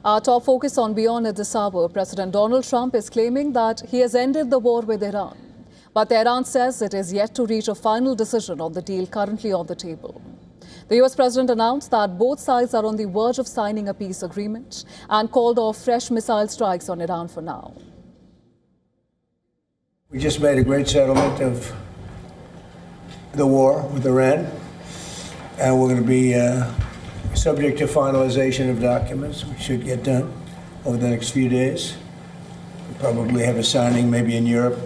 Our top focus on WION at this hour. President Donald Trump is claiming that he has ended the war with Iran. But Tehran says it is yet to reach a final decision on the deal currently on the table. The US President announced that both sides are on the verge of signing a peace agreement and called off fresh missile strikes on Iran for now. We just made a great settlement of the war with Iran, and we're going to be subject to finalization of documents, which should get done over the next few days. We'll probably have a signing maybe in Europe.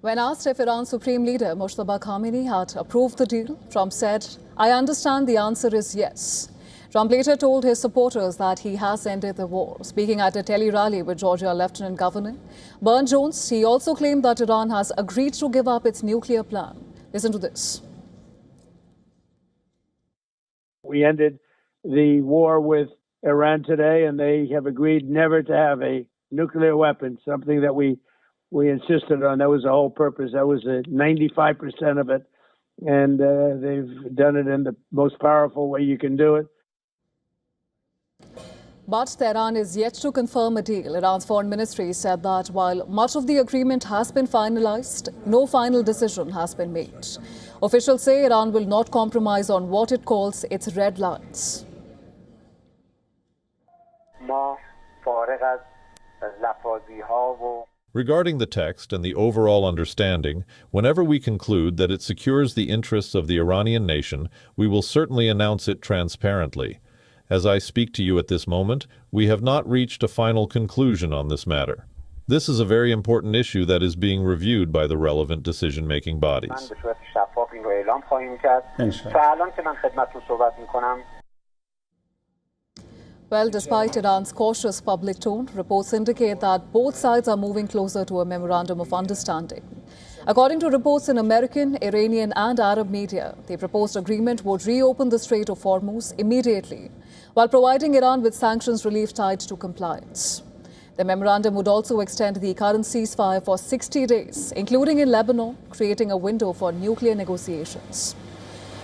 When asked if Iran's Supreme Leader Mojtaba Khamenei had approved the deal, Trump said, "I understand the answer is yes." Trump later told his supporters that he has ended the war. Speaking at a tele-rally with Georgia Lieutenant Governor Burn Jones, he also claimed that Iran has agreed to give up its nuclear plan. Listen to this. We ended the war with Iran today, and they have agreed never to have a nuclear weapon, something that we insisted on. That was the whole purpose. That was 95% of it. And they've done it in the most powerful way you can do it. But Tehran is yet to confirm a deal. Iran's foreign ministry said that while much of the agreement has been finalized, no final decision has been made. Officials say Iran will not compromise on what it calls its red lines. Regarding the text and the overall understanding, whenever we conclude that it secures the interests of the Iranian nation, we will certainly announce it transparently. As I speak to you at this moment, we have not reached a final conclusion on this matter. This is a very important issue that is being reviewed by the relevant decision-making bodies. Well, despite Iran's cautious public tone, reports indicate that both sides are moving closer to a memorandum of understanding. According to reports in American, Iranian and Arab media, the proposed agreement would reopen the Strait of Hormuz immediately, while providing Iran with sanctions relief tied to compliance. The memorandum would also extend the current ceasefire for 60 days, including in Lebanon, creating a window for nuclear negotiations.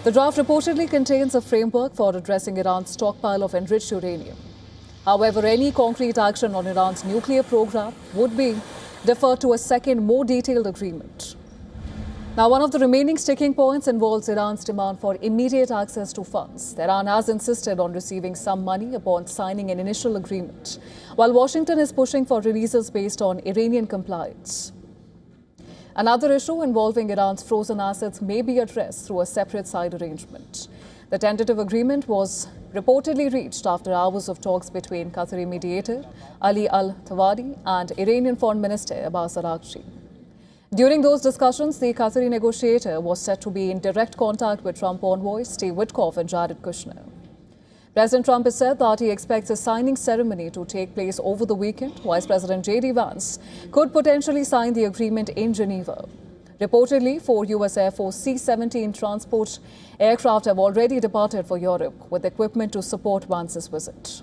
The draft reportedly contains a framework for addressing Iran's stockpile of enriched uranium. However, any concrete action on Iran's nuclear program would be deferred to a second, more detailed agreement. Now, one of the remaining sticking points involves Iran's demand for immediate access to funds. Tehran has insisted on receiving some money upon signing an initial agreement, while Washington is pushing for releases based on Iranian compliance. Another issue involving Iran's frozen assets may be addressed through a separate side arrangement. The tentative agreement was reportedly reached after hours of talks between Qatari mediator Ali Al-Tawadi and Iranian Foreign Minister Abbas Araghchi. During those discussions, the Qatari negotiator was said to be in direct contact with Trump envoys Steve Witkoff and Jared Kushner. President Trump has said that he expects a signing ceremony to take place over the weekend. Vice President J.D. Vance could potentially sign the agreement in Geneva. Reportedly, 4 U.S. Air Force C-17 transport aircraft have already departed for Europe with equipment to support Vance's visit.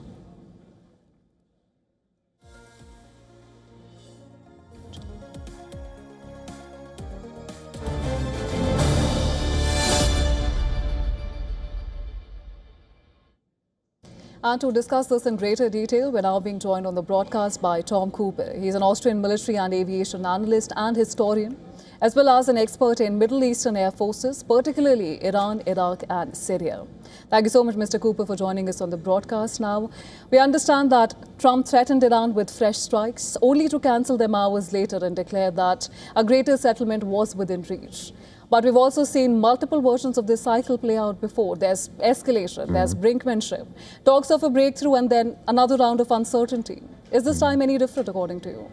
And to discuss this in greater detail, we're now being joined on the broadcast by Tom Cooper. He's an Austrian military and aviation analyst and historian, as well as an expert in Middle Eastern air forces, particularly Iran, Iraq and Syria. Thank you so much, Mr. Cooper, for joining us on the broadcast. Now, we understand that Trump threatened Iran with fresh strikes, only to cancel them hours later and declare that a greater settlement was within reach. But we've also seen multiple versions of this cycle play out before. There's escalation, there's brinkmanship, talks of a breakthrough, and then another round of uncertainty. Is this time any different, according to you?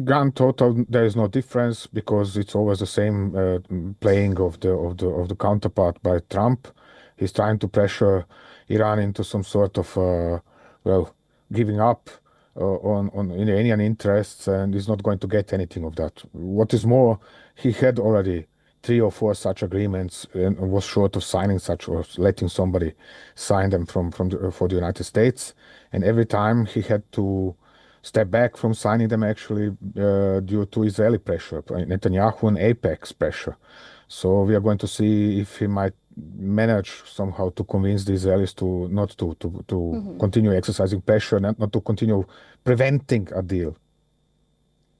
Gun total, there is no difference because it's always the same playing of the counterpart by Trump. He's trying to pressure Iran into some sort of giving up on Iranian interests, and he's not going to get anything of that. What is more, he had already 3 or 4 such agreements and was short of signing such or letting somebody sign them for the United States. And every time he had to step back from signing them actually due to Israeli pressure, Netanyahu and Apex pressure. So we are going to see if he might manage somehow to convince the Israelis to not to continue exercising pressure and not to continue preventing a deal.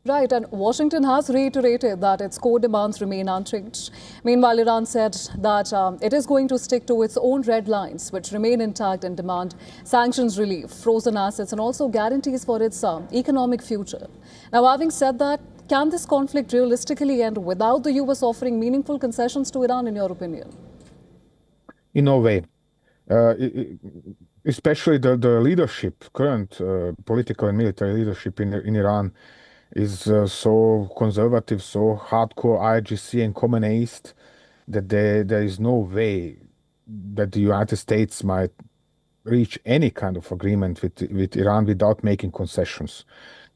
Right, and Washington has reiterated that its core demands remain unchanged. Meanwhile, Iran said that it is going to stick to its own red lines, which remain intact, and demand sanctions relief, frozen assets, and also guarantees for its economic future. Now, having said that, can this conflict realistically end without the U.S. offering meaningful concessions to Iran, in your opinion? In no way. Especially the leadership, current political and military leadership in Iran is so conservative, so hardcore IRGC and Khomeineist that there is no way that the United States might reach any kind of agreement with Iran without making concessions.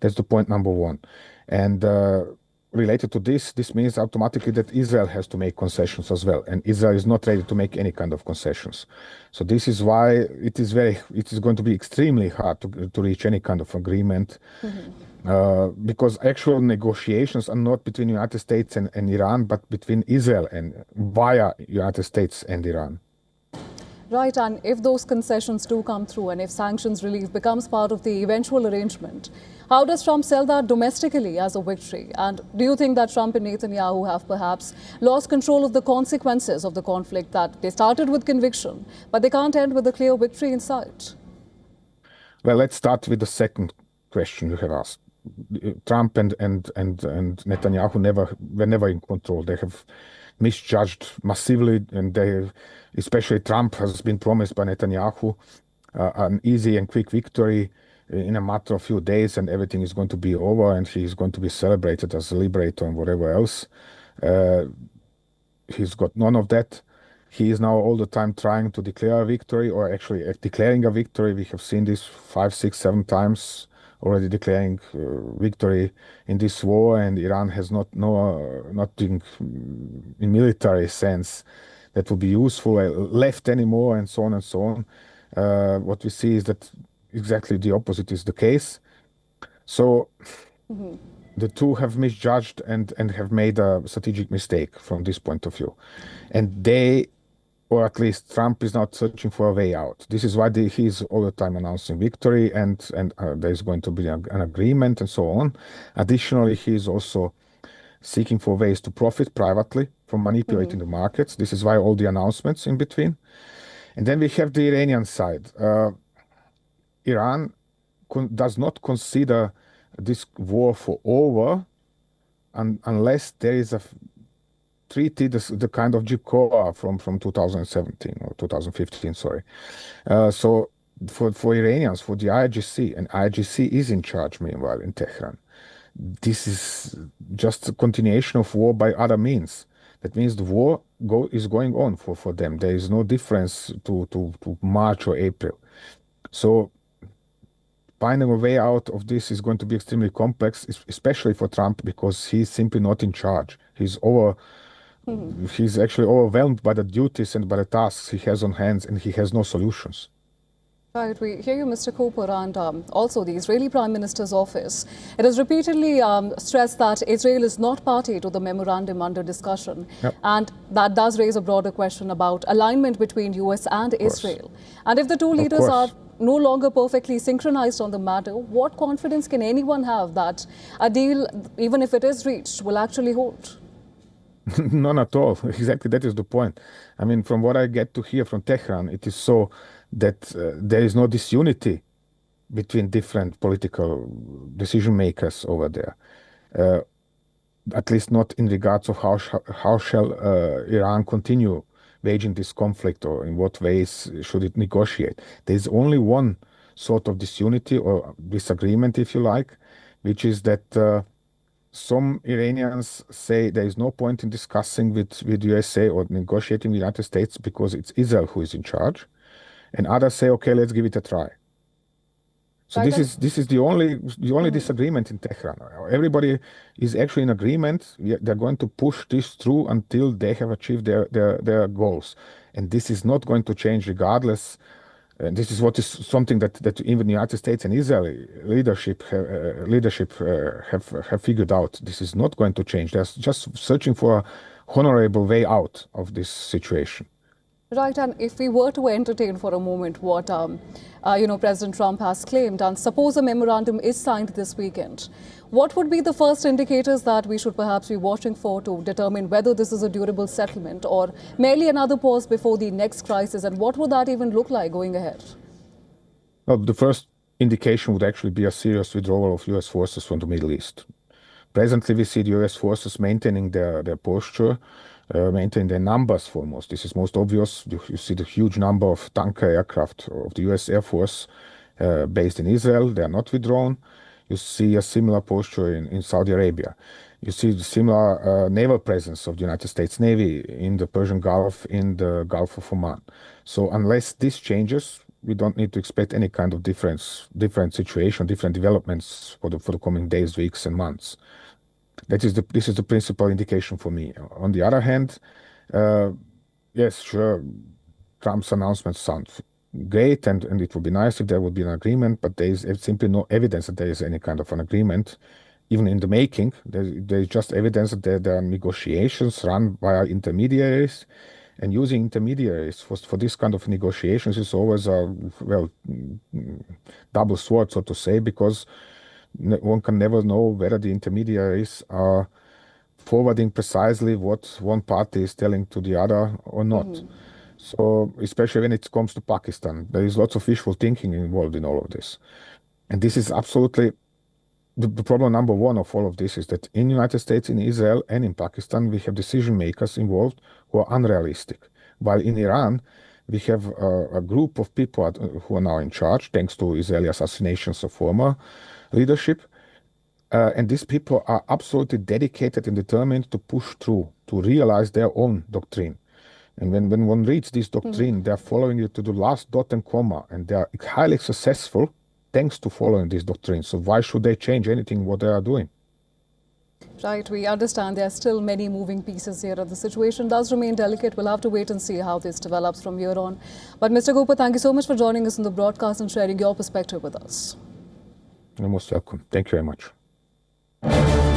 That's the point number one. And related to this means automatically that Israel has to make concessions as well. And Israel is not ready to make any kind of concessions. So this is why it is going to be extremely hard to reach any kind of agreement. Because actual negotiations are not between the United States and Iran, but between Israel and via United States and Iran. Right, and if those concessions do come through and if sanctions relief becomes part of the eventual arrangement, how does Trump sell that domestically as a victory? And do you think that Trump and Netanyahu have perhaps lost control of the consequences of the conflict, that they started with conviction, but they can't end with a clear victory in sight? Well, let's start with the second question you have asked. Trump and Netanyahu were never in control. They have misjudged massively, and especially Trump has been promised by Netanyahu an easy and quick victory in a matter of few days, and everything is going to be over, and he is going to be celebrated as a liberator and whatever else. He's got none of that. He is now all the time trying to declare a victory, or actually declaring a victory. We have seen this 5, 6, 7 times already, declaring victory in this war, and Iran has nothing in military sense that will be useful left anymore, and so on and so on. What we see is that exactly the opposite is the case. So the two have misjudged and have made a strategic mistake from this point of view. And or at least Trump, is not searching for a way out. This is why he's all the time announcing victory, and there's going to be an agreement and so on. Additionally, he is also seeking for ways to profit privately from manipulating the markets. This is why all the announcements in between. And then we have the Iranian side. Iran does not consider this war for over unless there is a treaty, the kind of JCPOA from 2017 or 2015, sorry. So for Iranians, for the IRGC, and IRGC is in charge meanwhile in Tehran, this is just a continuation of war by other means. That means the war is going on for them. There is no difference to March or April. So finding a way out of this is going to be extremely complex, especially for Trump, because he's simply not in charge. He's actually overwhelmed by the duties and by the tasks he has on hands, and he has no solutions. Right, we hear you, Mr. Cooper, and also the Israeli Prime Minister's office. It has repeatedly stressed that Israel is not party to the memorandum under discussion. Yep. And that does raise a broader question about alignment between US and Israel. And if the two leaders are no longer perfectly synchronized on the matter, what confidence can anyone have that a deal, even if it is reached, will actually hold? None at all. Exactly, that is the point. I mean, from what I get to hear from Tehran, it is so that there is no disunity between different political decision makers over there. At least not in regards of how shall Iran continue waging this conflict, or in what ways should it negotiate. There is only one sort of disunity or disagreement, if you like, which is that some Iranians say there is no point in discussing with USA or negotiating with the United States because it's Israel who is in charge, and others say, okay, let's give it a try. So this is the only disagreement in Tehran. Everybody is actually in agreement. They're going to push this through until they have achieved their goals, and this is not going to change regardless. And this is something that even the United States and Israeli leadership have figured out. This is not going to change. They're just searching for a honorable way out of this situation. Right, and if we were to entertain for a moment what President Trump has claimed, and suppose a memorandum is signed this weekend, what would be the first indicators that we should perhaps be watching for to determine whether this is a durable settlement or merely another pause before the next crisis, and what would that even look like going ahead? Well, the first indication would actually be a serious withdrawal of U.S. forces from the Middle East. Presently, we see the U.S. forces maintaining their posture, maintaining their numbers foremost. This is most obvious. You see the huge number of tanker aircraft of the U.S. Air Force based in Israel. They are not withdrawn. You see a similar posture in Saudi Arabia. You see the similar naval presence of the United States Navy in the Persian Gulf, in the Gulf of Oman. So unless this changes, we don't need to expect any kind of different situation, different developments for the coming days, weeks, and months. This is the principal indication for me. On the other hand, yes, sure, Trump's announcements sound great, and it would be nice if there would be an agreement, but there is simply no evidence that there is any kind of an agreement, even in the making. There is just evidence that there are negotiations run via intermediaries, and using intermediaries for this kind of negotiations is always a, well, double sword, so to say, because one can never know whether the intermediaries are forwarding precisely what one party is telling to the other or not. So, especially when it comes to Pakistan, there is lots of wishful thinking involved in all of this. And this is absolutely the problem number one of all of this, is that in the United States, in Israel, and in Pakistan, we have decision makers involved who are unrealistic. While in Iran, we have a group of people who are now in charge, thanks to Israeli assassinations of former leadership. And these people are absolutely dedicated and determined to push through, to realize their own doctrine. And when one reads this doctrine, they're following it to the last dot and comma, and they are highly successful thanks to following this doctrine. So why should they change anything what they are doing? Right, we understand there are still many moving pieces here, and the situation does remain delicate. We'll have to wait and see how this develops from here on. But Mr. Cooper, thank you so much for joining us in the broadcast and sharing your perspective with us. You're most welcome. Thank you very much.